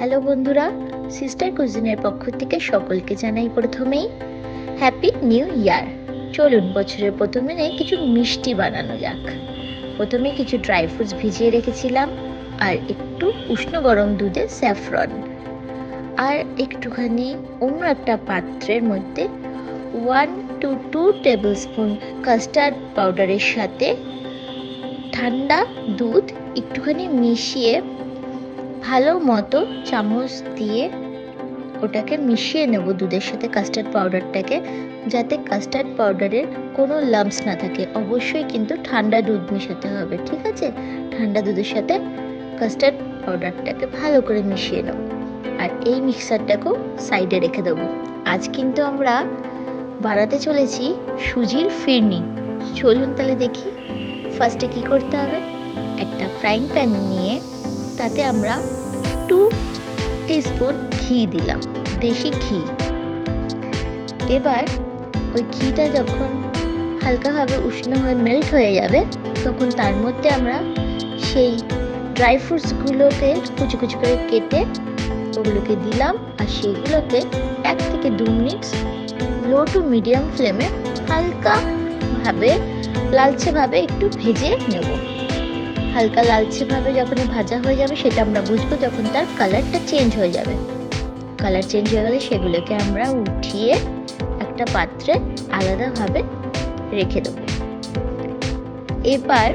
Hello বন্ধুরা, sister কুজিনের পক্ষ থেকে সকলকে জানাই প্রথমেই হ্যাপি নিউ ইয়ার। চলুন বছরের প্রথমে কিছু মিষ্টি বানানো যাক। প্রথমে কিছু ড্রাই ফ্রুটস ভিজিয়ে রেখেছিলাম, আর একটু উষ্ণ গরম দুধে স্যাফরন, আর একটুখানি অন্য একটা পাত্রের মধ্যে 1 to 2 টেবিল স্পুন কাস্টার্ড পাউডারের সাথে ঠান্ডা দুধ একটুখানি মিশিয়ে ভালো মতো চামচ দিয়ে ওটাকে মিশিয়ে নেব দুধের সাথে কাস্টার্ড পাউডারটাকে, যাতে কাস্টার্ড পাউডারের কোনো লাম্পস না থাকে। অবশ্যই কিন্তু ঠান্ডা দুধ মেশাতে হবে, ঠিক আছে? ঠান্ডা দুধের সাথে কাস্টার্ড পাউডারটাকে ভালো করে মিশিয়ে নেব, আর এই মিক্সারটাকেও সাইডে রেখে দেবো। আজ কিন্তু আমরা বানাতে চলেছি সুজির ফিরনি। চলুন তাহলে দেখি। ফার্স্টে কি করতে হবে, একটা ফ্রাইং প্যান নিয়ে তাতে আমরা 2 টিস্পুন ঘি দিলাম, দেশি ঘি। এবার ওই ঘিটা যখন হালকাভাবে উষ্ণ হয়ে মেল্ট হয়ে যাবে, তখন তার মধ্যে আমরা সেই ড্রাই ফ্রুটসগুলোকে কুচি কুচি করে কেটে ওগুলোকে দিলাম, আর সেগুলোকে 1 থেকে 2 মিনিট লো টু মিডিয়াম ফ্লেমে হালকাভাবে লালচেভাবে একটু ভেজে নেব। হালকা লালচেভাবে যখন ভাজা হয়ে যাবে, সেটা আমরা বুঝবো যখন তার কালারটা চেঞ্জ হয়ে যাবে। কালার চেঞ্জ হয়ে গেলে সেগুলোকে আমরা উঠিয়ে একটা পাত্রে আলাদাভাবে রেখে দেব। এবার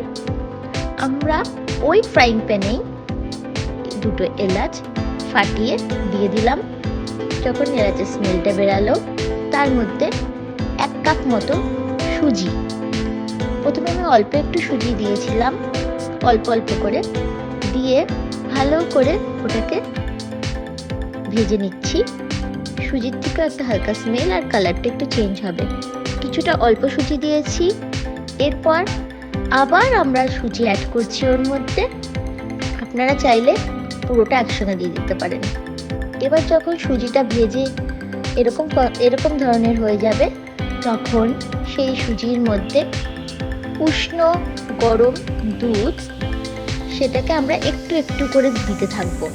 আমরা ওই ফ্রাইং প্যানেই 2 এলাচ ফাটিয়ে দিয়ে দিলাম। যখন এলাচের স্মেলটা বেরালো, তার মধ্যে 1 কাপ মতো সুজি। প্রথমে আমি অল্প একটু সুজি দিয়েছিলাম, অল্প অল্প করে দিয়ে ভালো করে ওটাকে ভেজে নিচ্ছি। সুজির থেকে একটা হালকা স্মেল আর কালারটা একটু চেঞ্জ হবে। কিছুটা অল্প সুজি দিয়েছি, এরপর আবার আমরা সুজি অ্যাড করছি ওর মধ্যে। আপনারা চাইলে পুরোটা একসঙ্গে দিয়ে দিতে পারেন। এবার যখন সুজিটা ভেজে এরকম ধরনের হয়ে যাবে, তখন সেই সুজির মধ্যে উষ্ণ গরম দুধ, সেটাকে আমরা একটু একটু করে দিতে থাকবো।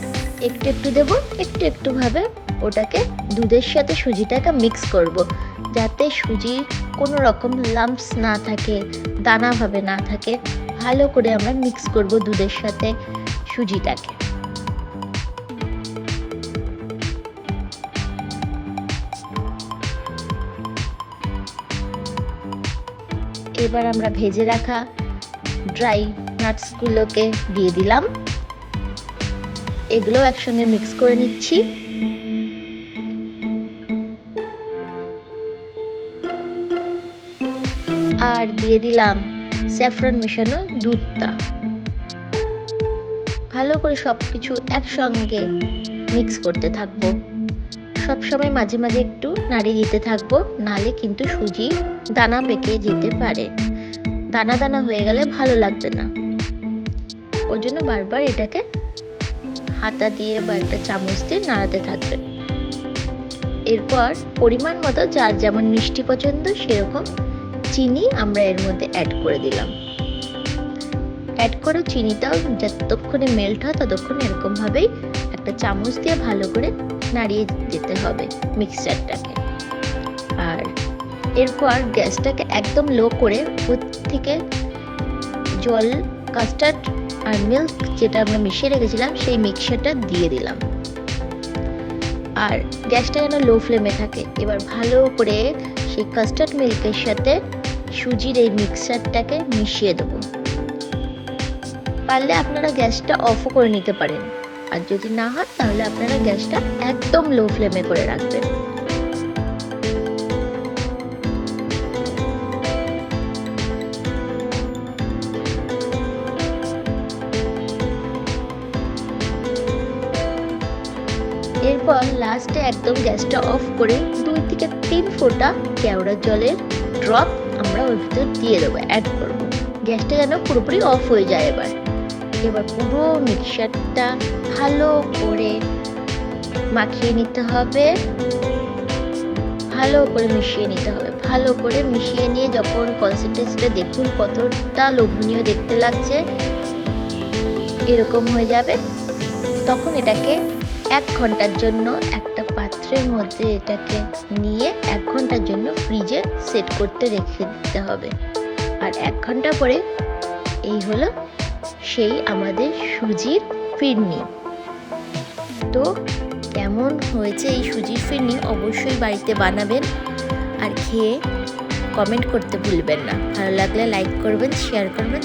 একটু একটু দেবো, একটু একটুভাবে ওটাকে দুধের সাথে সুজিটাকে মিক্স করব, যাতে সুজির কোনো রকম লাম্পস না থাকে, দানাভাবে না থাকে। ভালো করে আমরা মিক্স করব দুধের সাথে সুজিটাকে। এবার আমরা ভেজে রাখা ড্রাই নাটসগুলোকে দিয়ে দিলাম, এগুলো একসঙ্গে মিক্স করে নিচ্ছি। আর দিয়ে দিলাম স্যাফরন মেশানো দুধটা। ভালো করে সবকিছু একসঙ্গে মিক্স করতে থাকবো। সবসময় মাঝে মাঝে একটু নাড়িয়ে দিতে থাকবো, নালে কিন্তু সুজি দানা পেকে যেতে পারে। দানা দানা হয়ে গেলে ভালো লাগবে না, ওর জন্য বারবার এটাকে হাতা দিয়ে বা একটা চামচ দিয়ে নাড়াতে থাকবেন। এরপর পরিমাণ মতো যার যেমন মিষ্টি পছন্দ সেরকম চিনি আমরা এর মধ্যে অ্যাড করে দিলাম। অ্যাড করে চিনিটাও যতক্ষণে মেল্ট হয় ততক্ষণ এরকমভাবেই একটা চামচ দিয়ে ভালো করে নাড়িয়ে দিতে হবে মিক্সচারটাকে। আর এরপর গ্যাসটাকে একদম লো করে ওর থেকে জল, কাস্টার্ড আর মিল্ক যেটা আমরা মিশিয়ে রেখেছিলাম সেই মিক্সচারটা দিয়ে দিলাম, আর গ্যাসটা যেন লো ফ্লেমে থাকে। এবার ভালো করে সেই কাস্টার্ড মিল্কের সাথে সুজির এই মিক্সচারটাকে মিশিয়ে দেবো। পারলে আপনারা গ্যাসটা অফও করে নিতে পারেন, আর যদি না হয় তাহলে আপনারা গ্যাসটা একদম লো ফ্লেমে করে রাখবেন। এরপর লাস্টে একদম গ্যাসটা অফ করে 2 থেকে 3 ফোঁটা কেওড়া জলের ড্রপ আমরা ওর ভিতর দিয়ে দেবো, অ্যাড করবো। গ্যাসটা যেন পুরোপুরি অফ হয়ে যায়। এবার পুরো মিক্সচারটা ভালো করে মাখিয়ে নিতে হবে, ভালো করে মিশিয়ে নিতে হবে। ভালো করে মিশিয়ে নিয়ে যখন কনসিস্টেন্সিটা দেখুন কতটা লোভনীয় দেখতে লাগছে, এরকম হয়ে যাবে, তখন এটাকে 1 ঘন্টার জন্য একটা পাত্রের মধ্যে এটাকে নিয়ে 1 ঘন্টার জন্য ফ্রিজে সেট করতে রেখে দিতে হবে। আর 1 ঘন্টা পরে এই হলো সেই আমাদের সুজির ফিরনি। তো কেমন হয়েছে এই সুজির ফিরনি অবশ্যই বাড়িতে বানাবেন আর খেয়ে কমেন্ট করতে ভুলবেন না। ভালো লাগলে লাইক করবেন, শেয়ার করবেন।